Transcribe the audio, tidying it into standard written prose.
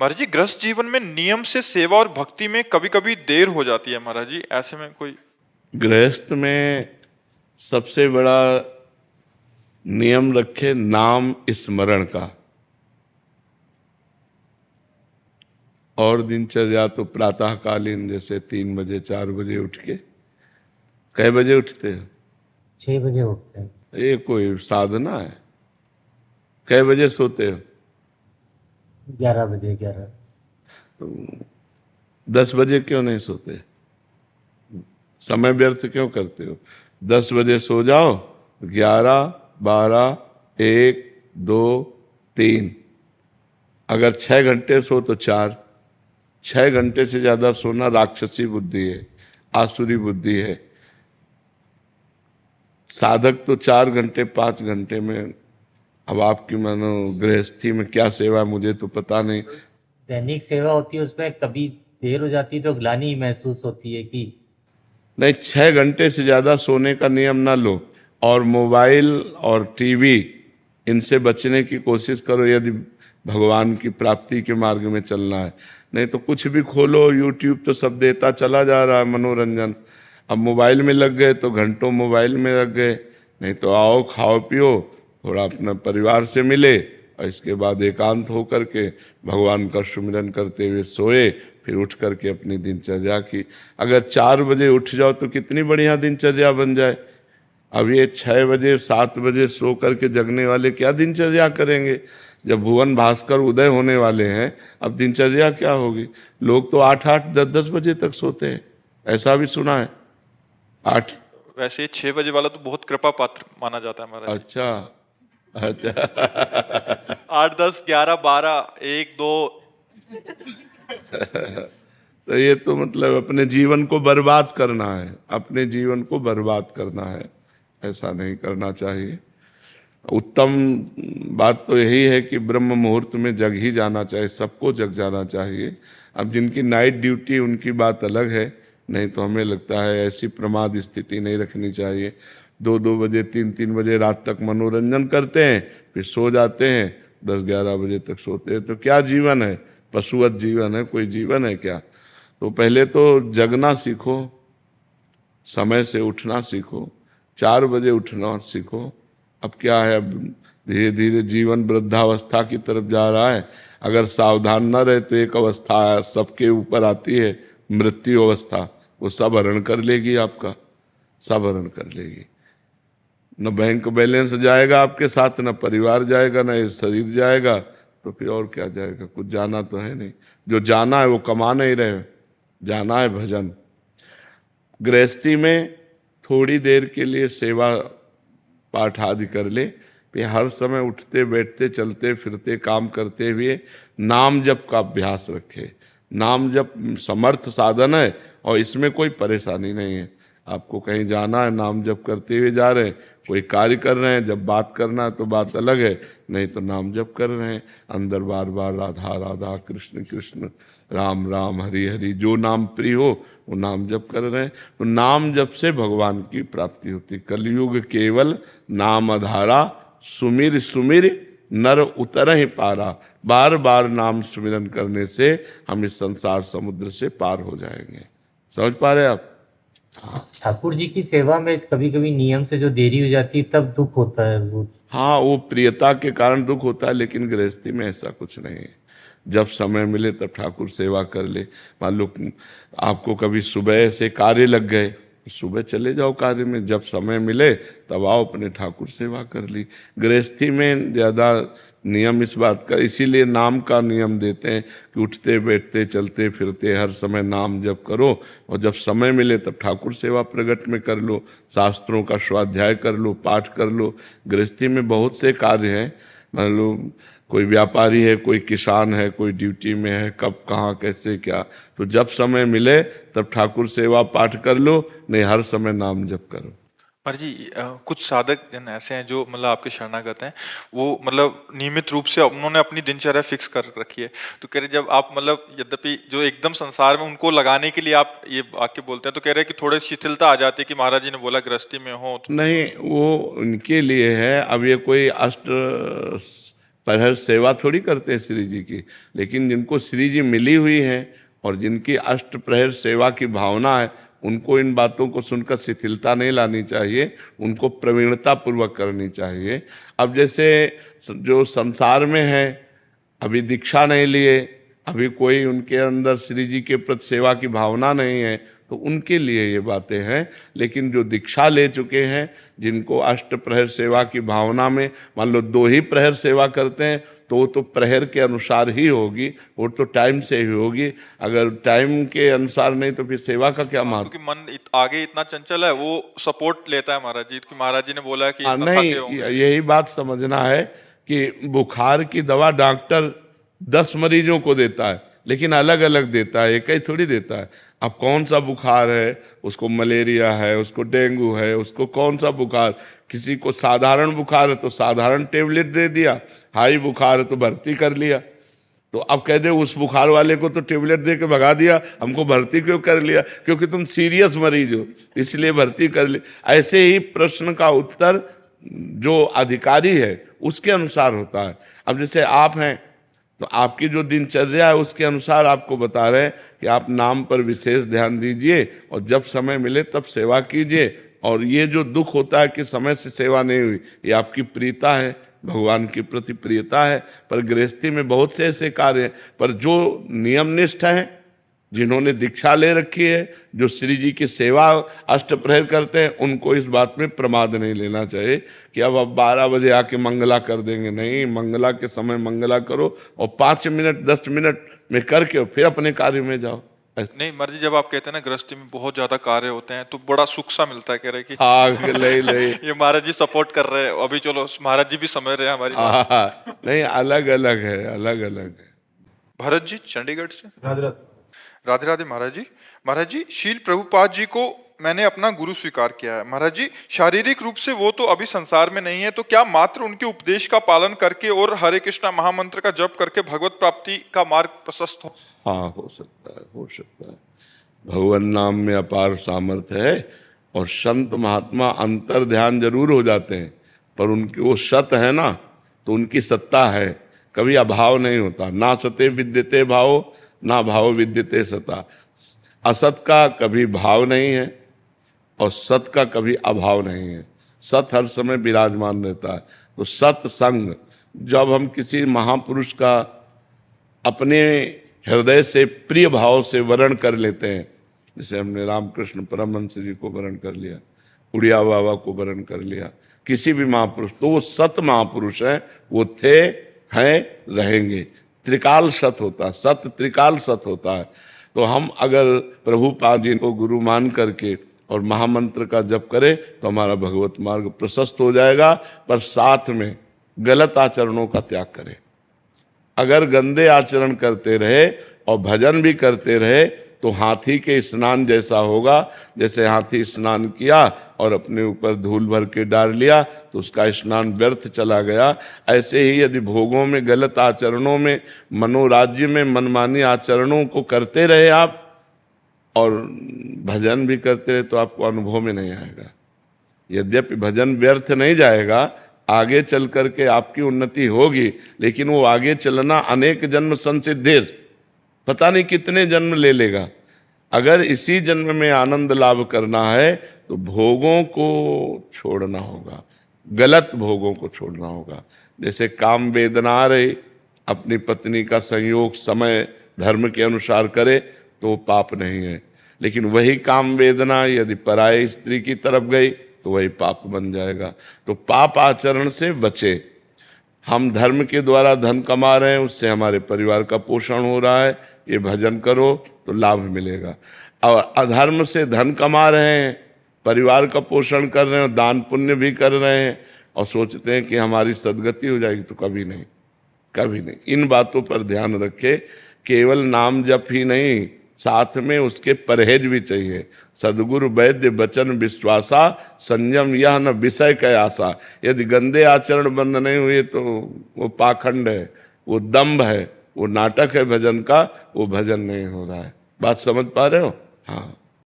महाराज जी, गृहस्थ जीवन में नियम से सेवा और भक्ति में कभी कभी देर हो जाती है महाराज जी, ऐसे में कोई? गृहस्थ में सबसे बड़ा नियम रखे नाम स्मरण का। और दिनचर्या तो प्रातःकालीन, जैसे 3 बजे 4 बजे उठ के। कै बजे उठते हो? 6 बजे उठते हैं। ये कोई साधना है? कै बजे सोते हो? 11 बजे 11। 10 बजे क्यों नहीं सोते? समय व्यर्थ क्यों करते हो? 10 बजे सो जाओ, 11, 12, 1, 2, 3, अगर 6 घंटे सो तो 4। 6 घंटे से ज्यादा सोना राक्षसी बुद्धि है, आसुरी बुद्धि है। साधक तो 4 घंटे 5 घंटे में। अब आपकी मानो गृहस्थी में क्या सेवा है मुझे तो पता नहीं। दैनिक सेवा होती है, उसमें कभी देर हो जाती है तो ग्लानि महसूस होती है कि नहीं, 6 घंटे से ज्यादा सोने का नियम ना लो। और मोबाइल और टीवी, इनसे बचने की कोशिश करो यदि भगवान की प्राप्ति के मार्ग में चलना है। नहीं तो कुछ भी खोलो, यूट्यूब तो सब देता चला जा रहा है मनोरंजन। अब मोबाइल में लग गए तो घंटों मोबाइल में लग गए। नहीं तो आओ, खाओ पियो, थोड़ा अपना परिवार से मिले, और इसके बाद एकांत होकर के भगवान का सुमिरन करते हुए सोए, फिर उठ करके अपनी दिनचर्या की। अगर 4 बजे उठ जाओ तो कितनी बढ़िया दिनचर्या बन जाए। अब ये 6 बजे 7 बजे सो करके जगने वाले क्या दिनचर्या करेंगे? जब भुवन भास्कर उदय होने वाले हैं, अब दिनचर्या क्या होगी? लोग तो 8-8, 10-10 बजे तक सोते हैं, ऐसा भी सुना है। 8। वैसे 6 बजे वाला तो बहुत कृपा पात्र माना जाता है महाराज। अच्छा अच्छा 8, 10, 11, 12, 1, 2। तो ये तो मतलब अपने जीवन को बर्बाद करना है, अपने जीवन को बर्बाद करना है। ऐसा नहीं करना चाहिए। उत्तम बात तो यही है कि ब्रह्म मुहूर्त में जग ही जाना चाहिए, सबको जग जाना चाहिए। अब जिनकी नाइट ड्यूटी उनकी बात अलग है, नहीं तो हमें लगता है ऐसी प्रमाद स्थिति नहीं रखनी चाहिए। 2-2 बजे 3-3 बजे रात तक मनोरंजन करते हैं, फिर सो जाते हैं, 10-11 बजे तक सोते हैं। तो क्या जीवन है? पशुवत जीवन है, कोई जीवन है क्या? तो पहले तो जगना सीखो, समय से उठना सीखो, 4 बजे उठना सीखो। अब क्या है, अब धीरे धीरे जीवन वृद्धावस्था की तरफ जा रहा है। अगर सावधान न रहे तो एक अवस्था सबके ऊपर आती है, मृत्यु अवस्था। वो सब हरण कर लेगी आपका, सब हरण कर लेगी। न बैंक बैलेंस जाएगा आपके साथ, न परिवार जाएगा, न ये शरीर जाएगा, तो फिर और क्या जाएगा? कुछ जाना तो है नहीं। जो जाना है वो कमा नहीं रहे, जाना है भजन। गृहस्थी में थोड़ी देर के लिए सेवा पाठ आदि कर ले, फिर हर समय उठते बैठते चलते फिरते काम करते हुए नाम जप का अभ्यास रखे। नाम जप समर्थ साधन है और इसमें कोई परेशानी नहीं है। आपको कहीं जाना है, नाम जप करते हुए जा रहे हैं, कोई कार्य कर रहे हैं, जब बात करना है तो बात अलग है, नहीं तो नाम जप कर रहे हैं। अंदर बार बार राधा राधा, कृष्ण कृष्ण, राम राम, हरि हरि, जो नाम प्रिय हो वो नाम जप कर रहे हैं। तो नाम जप से भगवान की प्राप्ति होती। कलयुग केवल नाम आधारा, सुमिर सुमिर नर उतर ही पारा। बार बार नाम सुमिरन करने से हम इस संसार समुद्र से पार हो जाएंगे। समझ पा रहे आप? ठाकुर जी की सेवा में कभी कभी नियम से जो देरी हो जाती है तब दुख होता है वो। हाँ, वो प्रियता के कारण दुख होता है, लेकिन गृहस्थी में ऐसा कुछ नहीं है। जब समय मिले तब ठाकुर सेवा कर ले। मान लो आपको कभी सुबह से कार्य लग गए, सुबह चले जाओ कार्य में, जब समय मिले तब आओ, अपने ठाकुर सेवा कर ली। गृहस्थी में ज़्यादा नियम इस बात का, इसीलिए नाम का नियम देते हैं कि उठते बैठते चलते फिरते हर समय नाम जप करो, और जब समय मिले तब ठाकुर सेवा प्रगट में कर लो, शास्त्रों का स्वाध्याय कर लो, पाठ कर लो। गृहस्थी में बहुत से कार्य हैं। मान लो कोई व्यापारी है, कोई किसान है, कोई ड्यूटी में है, कब कहाँ कैसे क्या, तो जब समय मिले तब ठाकुर सेवा पाठ कर लो, नहीं हर समय नाम जप करो। महाराज जी, कुछ साधक जन ऐसे हैं जो मतलब आपके शरणागत हैं, वो मतलब नियमित रूप से उन्होंने अपनी दिनचर्या फिक्स कर रखी है। तो कह रहे जब आप मतलब यद्यपि जो एकदम संसार में उनको लगाने के लिए आप ये वाक्य बोलते हैं, तो कह रहे हैं कि थोड़ी शिथिलता आ जाती है कि महाराज जी ने बोला गृहस्थी में हो तो। नहीं, वो उनके लिए है। अब ये कोई अष्ट प्रहर सेवा थोड़ी करते हैं श्री जी की, लेकिन जिनको श्री जी मिली हुई है और जिनकी अष्ट प्रहर सेवा की भावना है, उनको इन बातों को सुनकर शिथिलता नहीं लानी चाहिए, उनको प्रवीणता पूर्वक करनी चाहिए। अब जैसे जो संसार में है, अभी दीक्षा नहीं लिए, अभी कोई उनके अंदर श्री जी के प्रति सेवा की भावना नहीं है, तो उनके लिए ये बातें हैं। लेकिन जो दीक्षा ले चुके हैं, जिनको अष्ट प्रहर सेवा की भावना में, मान लो 2 ही प्रहर सेवा करते हैं, तो वो तो प्रहर के अनुसार ही होगी, वो तो टाइम से ही होगी। अगर टाइम के अनुसार नहीं तो फिर सेवा का क्या महत्व? क्योंकि मन आगे इतना चंचल है, वो सपोर्ट लेता है महाराज जी, क्योंकि महाराज जी ने बोला है कि इतना नहीं, थके होंगे। यही बात समझना है कि बुखार की दवा डॉक्टर 10 मरीजों को देता है, लेकिन अलग अलग देता है, एक ही थोड़ी देता है। अब कौन सा बुखार है, उसको मलेरिया है, उसको डेंगू है, उसको कौन सा बुखार, किसी को साधारण बुखार है तो साधारण टेबलेट दे दिया, हाई बुखार है तो भर्ती कर लिया। तो अब कह दे उस बुखार वाले को तो टेबलेट दे के भगा दिया, हमको भर्ती क्यों कर लिया? क्योंकि तुम सीरियस मरीज हो, इसलिए भर्ती कर ली। ऐसे ही प्रश्न का उत्तर जो अधिकारी है उसके अनुसार होता है। अब जैसे आप हैं, तो आपकी जो दिनचर्या है उसके अनुसार आपको बता रहे हैं कि आप नाम पर विशेष ध्यान दीजिए और जब समय मिले तब सेवा कीजिए। और ये जो दुख होता है कि समय से सेवा नहीं हुई, ये आपकी प्रियता है, भगवान की प्रति प्रियता है। पर गृहस्थी में बहुत से ऐसे कार्य हैं, पर जो नियमनिष्ठ हैं, जिन्होंने दीक्षा ले रखी है, जो श्री जी की सेवा अष्ट प्रहर करते हैं, उनको इस बात में प्रमाद नहीं लेना चाहिए कि अब 12 बजे आके मंगला कर देंगे। नहीं, मंगला के समय मंगला करो और 5 मिनट 10 मिनट में करके फिर अपने कार्य में जाओ। नहीं महाराज जी, जब आप कहते हैं ना गृहस्थी में बहुत ज्यादा कार्य होते हैं, तो बड़ा सुख सा मिलता है, कह रहे कि हाँ, ले ये महाराज जी सपोर्ट कर रहे हैं। अभी चलो महाराज जी भी समझ रहे हैं हमारी बात। हाँ, नहीं, अलग अलग है, अलग अलग है। भरत जी चंडीगढ़ से। राधे राधे महाराज जी। महाराज जी, शील प्रभुपाद जी को मैंने अपना गुरु स्वीकार किया है। महाराज जी, शारीरिक रूप से वो तो अभी संसार में नहीं है, तो क्या मात्र उनके उपदेश का पालन करके और हरे कृष्णा महामंत्र का जप करके भगवत प्राप्ति का मार्ग प्रशस्त हो? हाँ, हो सकता है, हो सकता है। भगवान नाम में अपार सामर्थ्य है और संत महात्मा अंतर ध्यान जरूर हो जाते हैं, पर उनकी वो सत है ना, तो उनकी सत्ता है, कभी अभाव नहीं होता। ना सते विद्यते भाव, ना भाव विद्यते सता। असत का कभी भाव नहीं है और सत का कभी अभाव नहीं है। सत हर समय विराजमान रहता है। तो सत्संग, जब हम किसी महापुरुष का अपने हृदय से प्रिय भाव से वर्ण कर लेते हैं, जैसे हमने रामकृष्ण परमहंस जी को वर्ण कर लिया, उड़िया बाबा को वर्ण कर लिया, किसी भी महापुरुष, तो वो सत महापुरुष हैं, वो थे, हैं, रहेंगे। त्रिकाल सत होता है, सत त्रिकाल सत होता है। तो हम अगर प्रभुपाद जी को गुरु मान करके और महामंत्र का जप करें तो हमारा भगवत मार्ग प्रशस्त हो जाएगा, पर साथ में गलत आचरणों का त्याग करें। अगर गंदे आचरण करते रहे और भजन भी करते रहे तो हाथी के स्नान जैसा होगा। जैसे हाथी स्नान किया और अपने ऊपर धूल भर के डाल लिया तो उसका स्नान व्यर्थ चला गया। ऐसे ही यदि भोगों में, गलत आचरणों में, मनोराज्य में मनमानी आचरणों को करते रहे आप और भजन भी करते रहे तो आपको अनुभव में नहीं आएगा। यद्यपि भजन व्यर्थ नहीं जाएगा, आगे चल करके आपकी उन्नति होगी, लेकिन वो आगे चलना अनेक जन्म संसिद्धेर, पता नहीं कितने जन्म ले लेगा। अगर इसी जन्म में आनंद लाभ करना है तो भोगों को छोड़ना होगा, गलत भोगों को छोड़ना होगा। जैसे काम वेदना आ रही, अपनी पत्नी का संयोग समय धर्म के अनुसार करे तो पाप नहीं है, लेकिन वही काम वेदना यदि पराये स्त्री की तरफ गई तो वही पाप बन जाएगा। तो पाप आचरण से बचे। हम धर्म के द्वारा धन कमा रहे हैं, उससे हमारे परिवार का पोषण हो रहा है, ये भजन करो तो लाभ मिलेगा। और अधर्म से धन कमा रहे हैं, परिवार का पोषण कर रहे हैं, दान पुण्य भी कर रहे हैं और सोचते हैं कि हमारी सदगति हो जाएगी, तो कभी नहीं, कभी नहीं। इन बातों पर ध्यान रखे। केवल नाम जप ही नहीं, साथ में उसके परहेज भी चाहिए। सदगुरु वैद्य वचन विश्वासा, संयम यह न विषय कै आशा। यदि गंदे आचरण बंद नहीं हुए तो वो पाखंड है, वो दंभ है, वो नाटक है भजन का, वो भजन नहीं हो रहा है। बात समझ पा रहे हो? हाँ।